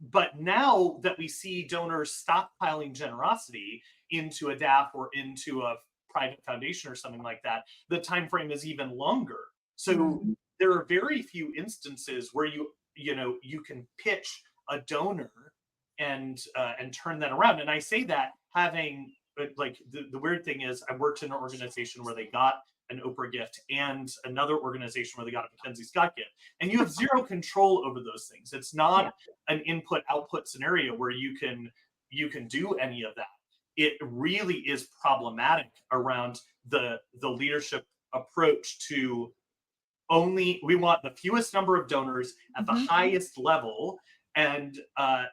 But now that we see donors stockpiling generosity into a DAF or into a private foundation or something like that, the time frame is even longer. So Mhm. there are very few instances where you can pitch a donor and turn that around. And I say that having, like, the weird thing is, I worked in an organization where they got an Oprah gift and another organization where they got a Mackenzie Scott gift, and you have zero control over those things. It's Yeah. not an input output scenario where you can do any of that. It really is problematic around the leadership approach to, only we want the fewest number of donors at the Mhm. highest level, and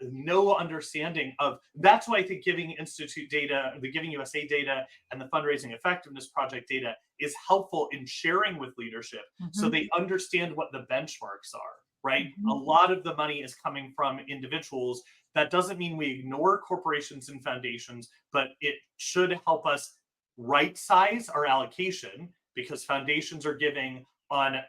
no understanding of. That's why I think Giving Institute data, the Giving USA data, and the Fundraising Effectiveness Project data is helpful in sharing with leadership, so Mhm. they understand what the benchmarks are. Right, a Mhm. lot of the money is coming from individuals. That doesn't mean we ignore corporations and foundations, but it should help us right size our allocation, because foundations are giving on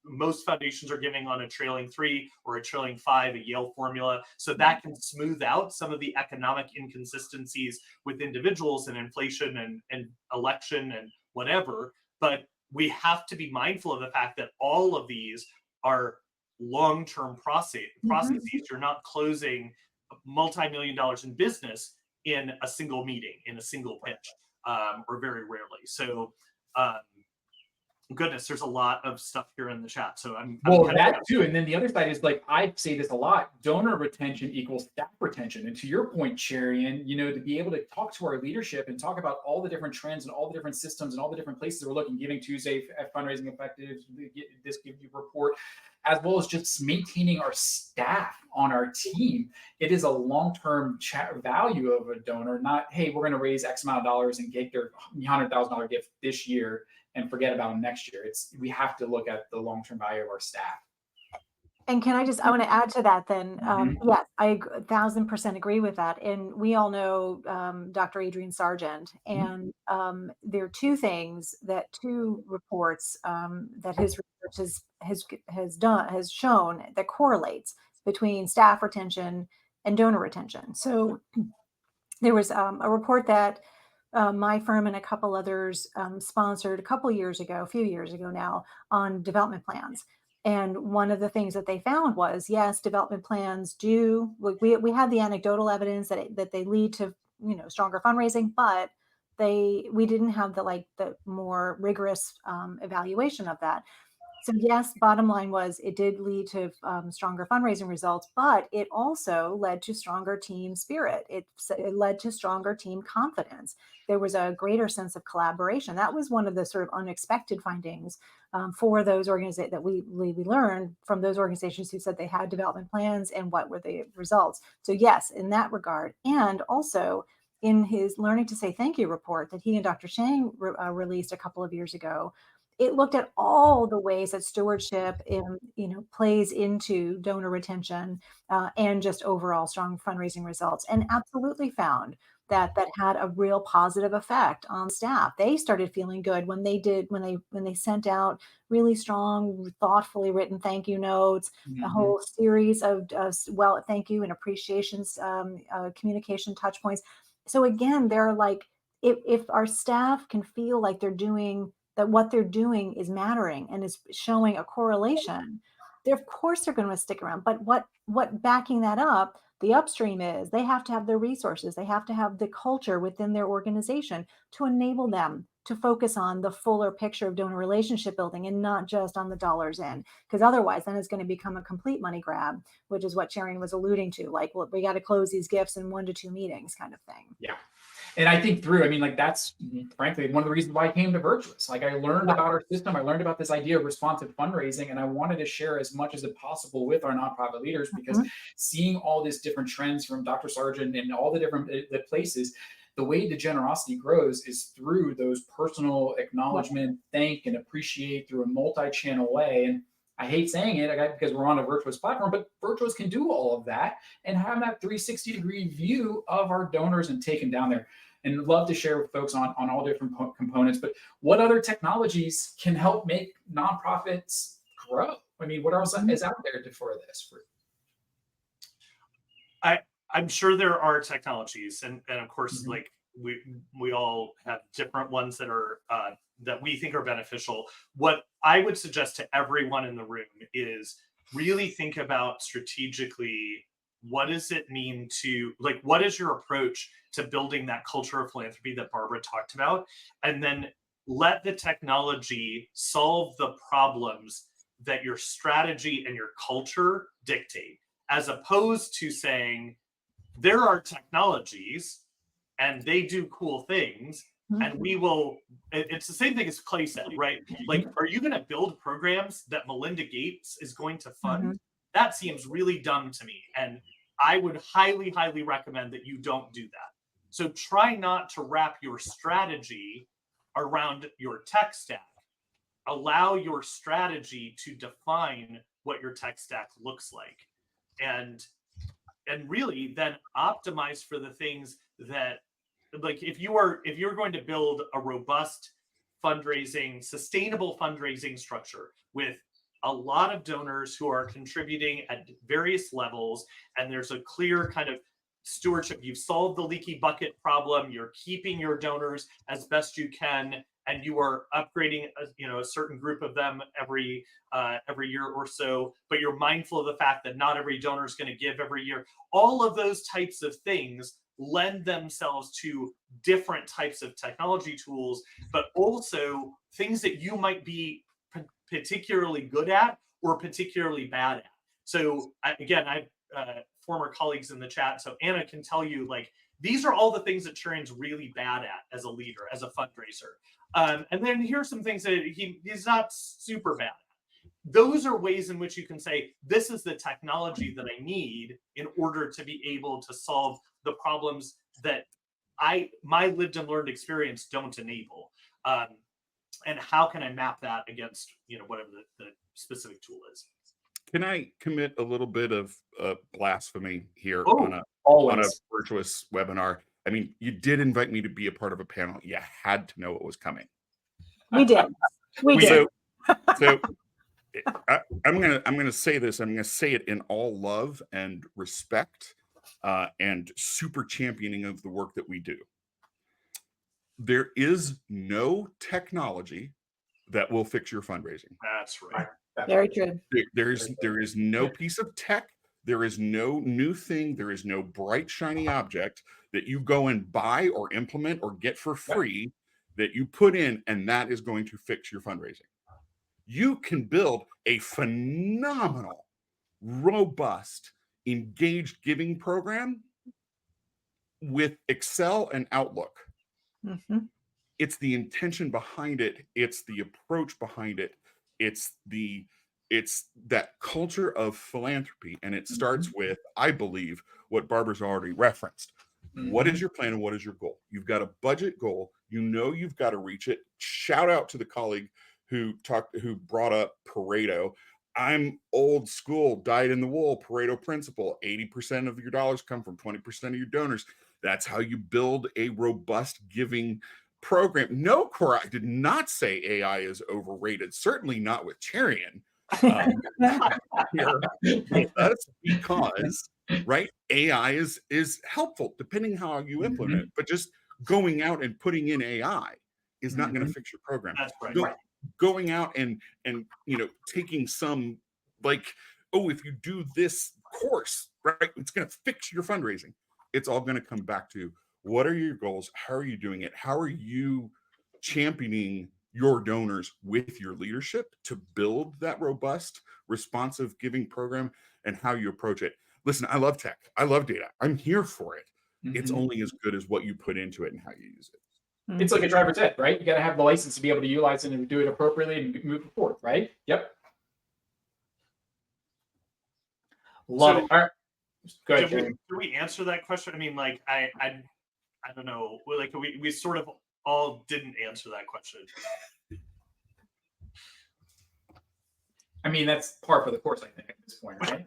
most foundations are giving on a trailing 3 or a trailing 5, a Yale formula. So that can smooth out some of the economic inconsistencies with individuals and inflation and election and whatever. But we have to be mindful of the fact that all of these are long-term Mhm. processes. You're not closing multi-million dollars in business in a single meeting, in a single pitch, or very rarely. So um, goodness, there's a lot of stuff here in the chat. So I'm Well, kind that too. And then the other side is, like, I say this a lot, donor retention equals staff retention. And to your point, Cherian, to be able to talk to our leadership and talk about all the different trends and all the different systems and all the different places we're looking, Giving Tuesday, Fundraising Effective, this Give You report, as well as just maintaining our staff on our team. It is a long-term value of a donor, not, hey, we're going to raise X amount of dollars and get their $100,000 gift this year and forget about them next year. We have to look at the long-term value of our staff. And I want to add to that then. Mhm. Yes, I 1000% agree with that. And we all know Dr. Adrian Sargent. And there are two reports that his research has shown that correlates between staff retention and donor retention. So there was a report that my firm and a couple others sponsored a few years ago now, on development plans. And one of the things that they found was, yes, development plans do. We had the anecdotal evidence that they lead to stronger fundraising, but we didn't have the more rigorous evaluation of that. So yes, bottom line was it did lead to stronger fundraising results, but it also led to stronger team spirit. It led to stronger team confidence. There was a greater sense of collaboration. That was one of the sort of unexpected findings for those organizations that we learned from those organizations who said they had development plans and what were the results. So yes, in that regard, and also in his Learning to Say Thank You report that he and Dr. Chang released a couple of years ago, it looked at all the ways that stewardship plays into donor retention and just overall strong fundraising results, and absolutely found that had a real positive effect on staff. They started feeling good when they sent out really strong, thoughtfully written thank you notes, a Mhm. whole series of thank you and appreciations, communication touch points. So again, they're like, if our staff can feel like what they're doing is mattering and is showing a correlation, of course they're going to stick around. But what backing that up, The upstream is they have to have the resources, they have to have the culture within their organization to enable them to focus on the fuller picture of donor relationship building and not just on the dollars in. Because otherwise, then it's going to become a complete money grab, which is what Cherian was alluding to. Like, well, we got to close these gifts in 1 to 2 meetings kind of thing. Yeah. And I think through, I mean, like that's frankly one of the reasons why I came to Virtuous. Like I learned about our system, I learned about this idea of responsive fundraising, and I wanted to share as much as possible with our nonprofit leaders because seeing all these different trends from Dr. Sargent and all the different the places, the way the generosity grows is through those personal acknowledgement, thank and appreciate through a multi-channel way. And I hate saying it because we're on a Virtuous platform, but Virtuous can do all of that and have that 360-degree view of our donors and take them down there. And love to share with folks on all different components. But what other technologies can help make nonprofits grow? I mean, what else is out there for this? I'm sure there are technologies, and of course, like we all have different ones that are that we think are beneficial. What I would suggest to everyone in the room is really think about strategically, what does it mean to, like, what is your approach to building that culture of philanthropy that Barbara talked about? And then let the technology solve the problems that your strategy and your culture dictate, as opposed to saying, there are technologies and they do cool things and we will, it's the same thing as Clay said, right? Like, are you going to build programs that Melinda Gates is going to fund? That seems really dumb to me. And I would highly, highly recommend that you don't do that. So try not to wrap your strategy around your tech stack. Allow your strategy to define what your tech stack looks like. And really then optimize for the things that, like, if you're going to build a robust fundraising, sustainable fundraising structure with a lot of donors who are contributing at various levels, and there's a clear kind of stewardship, you've solved the leaky bucket problem, you're keeping your donors as best you can, and you are upgrading a certain group of them every year or so, but you're mindful of the fact that not every donor is going to give every year. All of those types of things lend themselves to different types of technology tools, but also things that you might be particularly good at or particularly bad at. So again, I've former colleagues in the chat, so Anna can tell you, like, these are all the things that Cherian's really bad at as a leader, as a fundraiser. And then here's some things that he's not super bad at. Those are ways in which you can say, this is the technology that I need in order to be able to solve the problems that my lived and learned experience don't enable. And how can I map that against, whatever the specific tool is? Can I commit a little bit of blasphemy here Oh, on a Virtuous webinar? I mean, you did invite me to be a part of a panel. You had to know it was coming. We did. We did. So I'm gonna say this. I'm gonna say it in all love and respect, and super championing of the work that we do. There is no technology that will fix your fundraising. That's right. Very true. There is no piece of tech. There is no new thing. There is no bright, shiny object that you go and buy or implement or get for free that you put in, and that is going to fix your fundraising. You can build a phenomenal, robust, engaged giving program with Excel and Outlook. It's the intention behind it. It's the approach behind it. It's that culture of philanthropy. And it starts with, I believe, what Barbara's already referenced. What is your plan and what is your goal? You've got a budget goal. You've got to reach it. Shout out to the colleague who brought up Pareto. I'm old school, dyed in the wool, Pareto principle. 80% of your dollars come from 20% of your donors. That's how you build a robust giving program. No, Cora, I did not say AI is overrated. Certainly not with Cherian. Because right, AI is helpful depending how you implement it. But just going out and putting in AI is not going to fix your program. That's right. Going out and taking some, like, oh, if you do this course, right? It's going to fix your fundraising. It's all going to come back to what are your goals? How are you doing it? How are you championing your donors with your leadership to build that robust, responsive giving program, and how you approach it? Listen, I love tech. I love data. I'm here for it. It's Mhm. only as good as what you put into it and how you use it. It's like a driver's ed, right? You got to have the license to be able to utilize it and do it appropriately and move forward, right? Yep. Love it. So All right. Go ahead, Can Cherian. we answer that question? I mean, like, I don't know. Like, we sort of all didn't answer that question. I mean, that's par for the course, I think, at this point, right?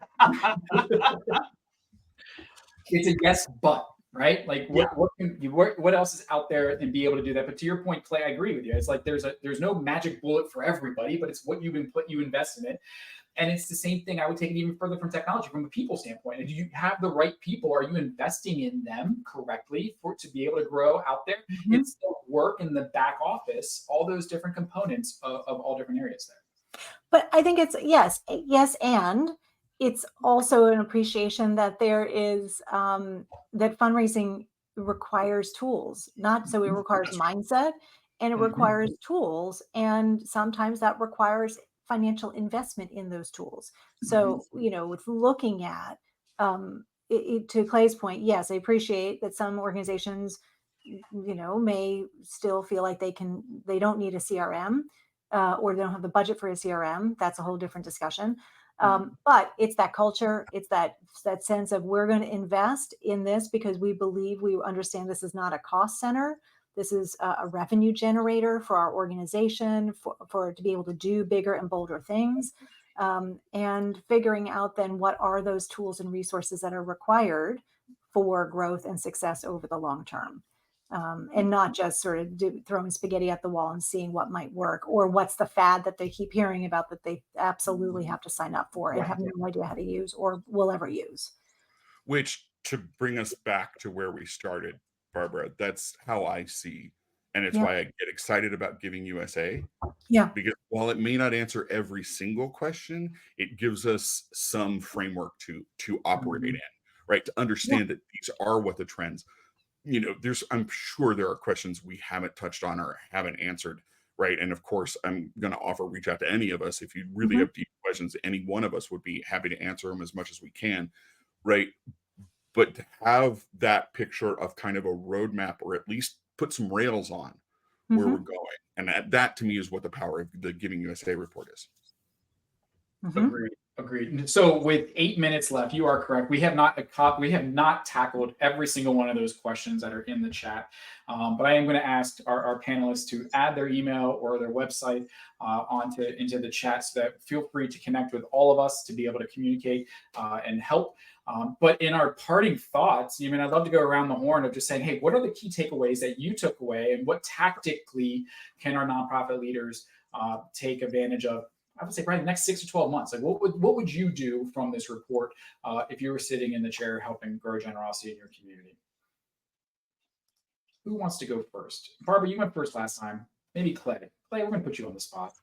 It's a yes, but, right? Like, Yeah. what else is out there and be able to do that? But to your point, Clay, I agree with you. It's like there's no magic bullet for everybody, but it's what you invest in it. And it's the same thing. I would take it even further from technology, from a people standpoint. Do you have the right people? Are you investing in them correctly for to be able to grow out there? Mhm. It's the work in the back office, all those different components of all different areas there. But I think it's yes, and it's also an appreciation that there is that fundraising requires tools, not so it requires mindset, and it Mhm. requires tools, and sometimes that requires financial investment in those tools. So with looking at to Clay's point, yes, I appreciate that some organizations may still feel like they don't need a CRM, or they don't have the budget for a CRM. That's a whole different discussion. But it's that culture, it's that sense of we're going to invest in this because we believe, we understand this is not a cost center. This is a revenue generator for our organization, for it to be able to do bigger and bolder things. And figuring out then what are those tools and resources that are required for growth and success over the long term. And not just sort of throwing spaghetti at the wall and seeing what might work, or what's the fad that they keep hearing about that they absolutely have to sign up for and Right. have no idea how to use or will ever use. Which, to bring us back to where we started, Barbara, that's how I see, and it's Yeah. why I get excited about Giving USA, Yeah. because while it may not answer every single question, it gives us some framework to operate in, right? To understand that these are what the trends. I'm sure there are questions we haven't touched on or haven't answered, right? And of course, I'm going to offer reach out to any of us if you really have deep questions. Any one of us would be happy to answer them as much as we can, right? But to have that picture of kind of a roadmap, or at least put some rails on where we're going, and that to me is what the power of the Giving USA report is. Agreed. So with 8 minutes left, you are correct. We have not tackled every single one of those questions that are in the chat. But I am going to ask our panelists to add their email or their website into the chat, so that feel free to connect with all of us to be able to communicate and help. But in our parting thoughts, I'd love to go around the horn of just saying, hey, what are the key takeaways that you took away, and what tactically can our nonprofit leaders take advantage of? I would say probably the next 6 to 12 months. Like, what would you do from this report if you were sitting in the chair helping grow generosity in your community? Who wants to go first? Barbara, you went first last time. Maybe Clay. Clay, we're going to put you on the spot.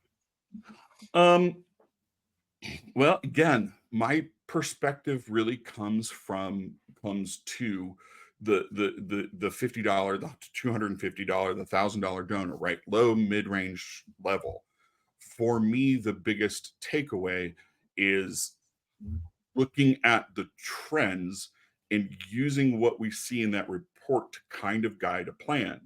Well, again, my perspective really comes to the $50, the $250, the $1,000 donor, right? Low, mid-range level. For me, the biggest takeaway is looking at the trends and using what we see in that report to kind of guide a plan.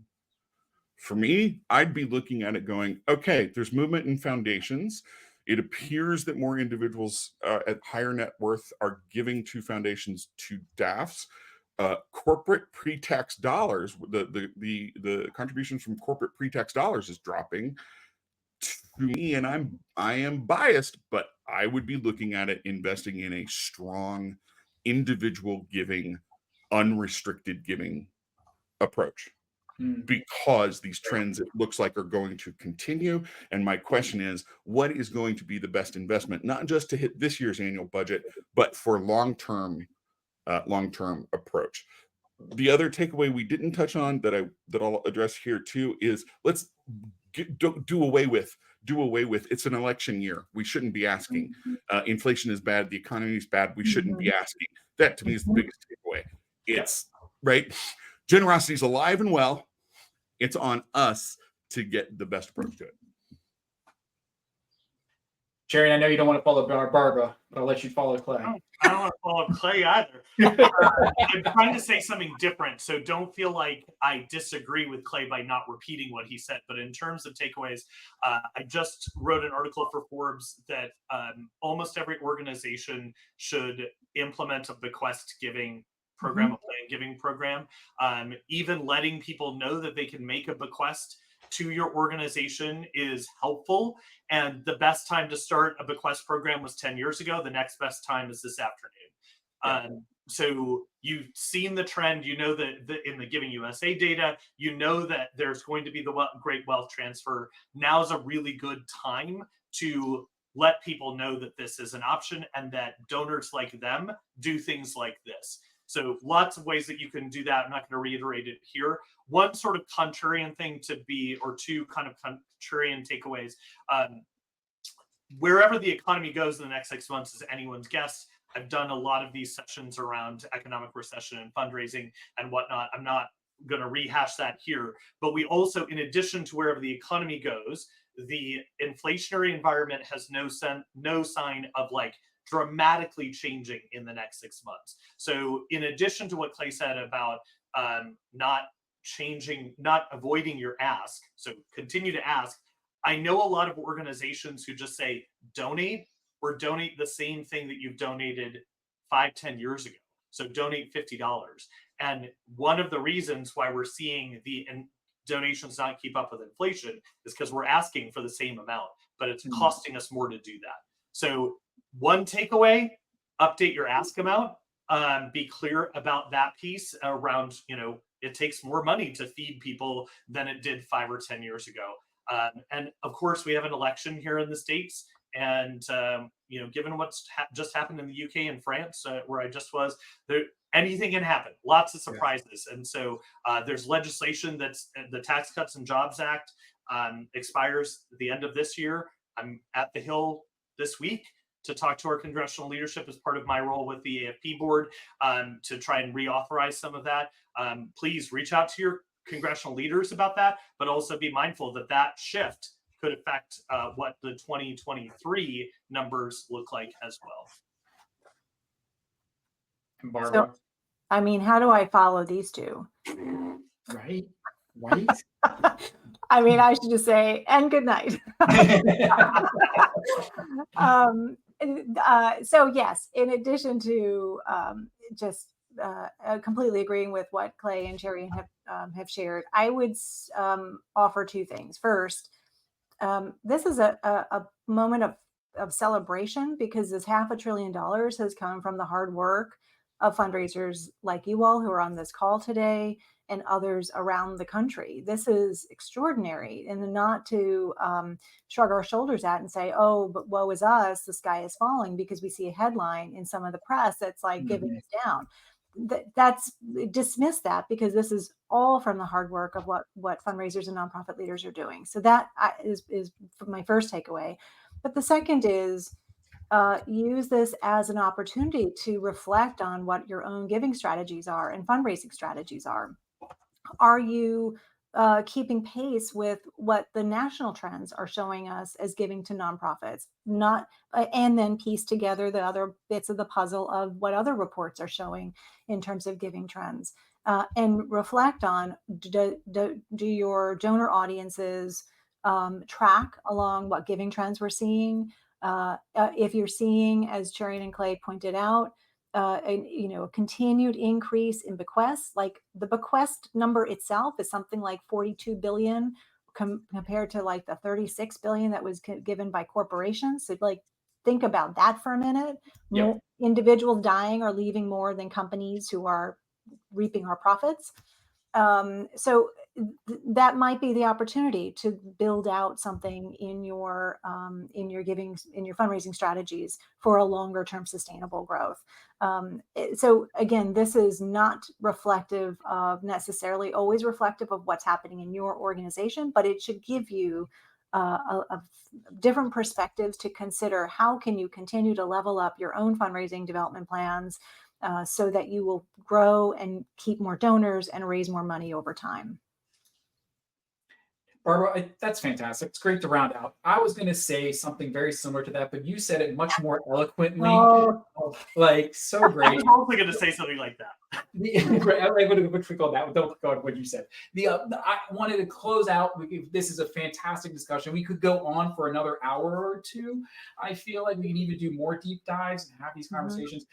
For me, I'd be looking at it going, okay, there's movement in foundations. It appears that more individuals at higher net worth are giving to foundations, to DAFs. Corporate pre-tax dollars, the contributions from corporate pre-tax dollars is dropping. To me, and I am biased, but I would be looking at it investing in a strong individual giving, unrestricted giving approach, because these trends, it looks like, are going to continue. And my question is, what is going to be the best investment, not just to hit this year's annual budget, but for long-term approach? The other takeaway we didn't touch on that I'll address here too is, let's do away with do away with, it's an election year, we shouldn't be asking. Inflation is bad, the economy is bad, we shouldn't be asking. That to me is the biggest takeaway. It's right. Generosity is alive and well. It's on us to get the best approach to it. Cherian, I know you don't want to follow Barbara, but I'll let you follow Clay. I don't want to follow Clay either. I'm trying to say something different, so don't feel like I disagree with Clay by not repeating what he said. But in terms of takeaways, I just wrote an article for Forbes that almost every organization should implement a bequest giving program, a plan giving program. Even letting people know that they can make a bequest to your organization is helpful. And the best time to start a bequest program was 10 years ago. The next best time is this afternoon. So you've seen the trend, you know that in the Giving USA data, you know that there's going to be the great wealth transfer. Now is a really good time to let people know that this is an option and that donors like them do things like this. So lots of ways that you can do that. I'm not going to reiterate it here. One sort of contrarian thing to be, or two kind of contrarian takeaways. Wherever the economy goes in the next 6 months is anyone's guess. I've done a lot of these sessions around economic recession and fundraising and whatnot. I'm not going to rehash that here. But we also, in addition to wherever the economy goes, the inflationary environment has no sign of like dramatically changing in the next 6 months. So in addition to what Clay said about not avoiding your ask, so continue to ask. I know a lot of organizations who just say donate or donate the same thing that you've donated 5-10 years ago. So donate $50. And one of the reasons why we're seeing the donations not keep up with inflation is because we're asking for the same amount, but it's costing us more to do that. So one takeaway, update your ask amount. Be clear about that piece around, it takes more money to feed people than it did 5 or 10 years ago. And of course, we have an election here in the States. And, given what's just happened in the UK and France, where I just was, anything can happen. Lots of surprises. Yeah. And so there's legislation that's the Tax Cuts and Jobs Act expires at the end of this year. I'm at the Hill this week to talk to our congressional leadership as part of my role with the AFP board to try and reauthorize some of that. Please reach out to your congressional leaders about that, but also be mindful that that shift could affect what the 2023 numbers look like as well. And Barbara? So, I mean, how do I follow these two? Right. I mean, I should just say, and good night. So yes, in addition to completely agreeing with what Clay and Cherian have shared, I would offer two things. First, this is a moment of celebration because this $500 billion has come from the hard work of fundraisers like you all who are on this call today and others around the country. This is extraordinary, and not to shrug our shoulders at and say, oh, but woe is us, the sky is falling, because we see a headline in some of the press that's like giving us down. That's dismiss that, because this is all from the hard work of what fundraisers and nonprofit leaders are doing. So that is my first takeaway. But the second is use this as an opportunity to reflect on what your own giving strategies are and fundraising strategies are. Are you keeping pace with what the national trends are showing us as giving to nonprofits? And then piece together the other bits of the puzzle of what other reports are showing in terms of giving trends, and reflect on do your donor audiences track along what giving trends we're seeing? If you're seeing, as Cherian and Clay pointed out, a continued increase in bequests, like the bequest number itself is something like 42 billion compared to like the 36 billion that was given by corporations. So like, think about that for a minute. Yep. Individuals dying or leaving more than companies who are reaping our profits. So that might be the opportunity to build out something in your giving, in your fundraising strategies for a longer term sustainable growth. So again, this is not reflective of necessarily always reflective of what's happening in your organization, but it should give you of different perspectives to consider. How can you continue to level up your own fundraising development plans so that you will grow and keep more donors and raise more money over time? Barbara, that's fantastic. It's great to round out. I was going to say something very similar to that, but you said it much more eloquently. Oh. Like, so I great. was also going to say something like that. I would have clicked on that. Don't click on what you said. I wanted to close out. This is a fantastic discussion. We could go on for another hour or two. I feel like we can even do more deep dives and have these conversations.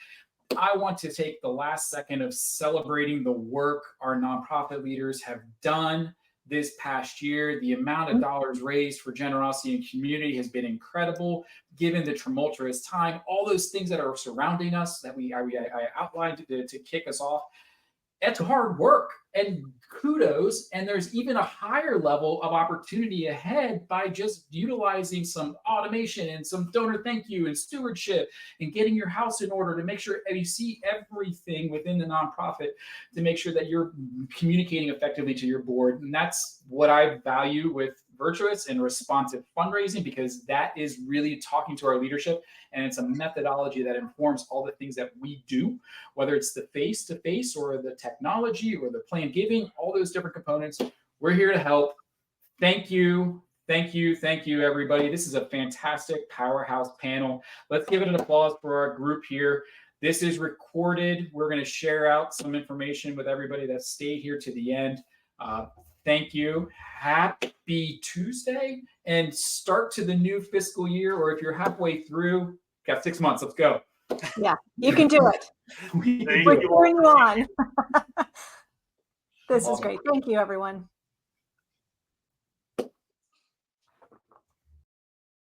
I want to take the last second of celebrating the work our nonprofit leaders have done this past year. The amount of dollars raised for generosity and community has been incredible, given the tumultuous time, all those things that are surrounding us that I outlined to kick us off. It's hard work and kudos. And there's even a higher level of opportunity ahead by just utilizing some automation and some donor thank you and stewardship and getting your house in order to make sure you see everything within the nonprofit to make sure that you're communicating effectively to your board. And that's what I value with Virtuous and responsive fundraising, because that is really talking to our leadership, and it's a methodology that informs all the things that we do, whether it's the face-to-face or the technology or the planned giving, all those different components. We're here to help. Thank you. Thank you. Thank you, everybody. This is a fantastic powerhouse panel. Let's give it an applause for our group here. This is recorded. We're going to share out some information with everybody that stayed here to the end. Thank you. Happy Tuesday, and start to the new fiscal year. Or if you're halfway through, got 6 months. Let's go. Yeah, you can do it. Thank We're you. cheering you on. This is Awesome. great. Thank you, everyone.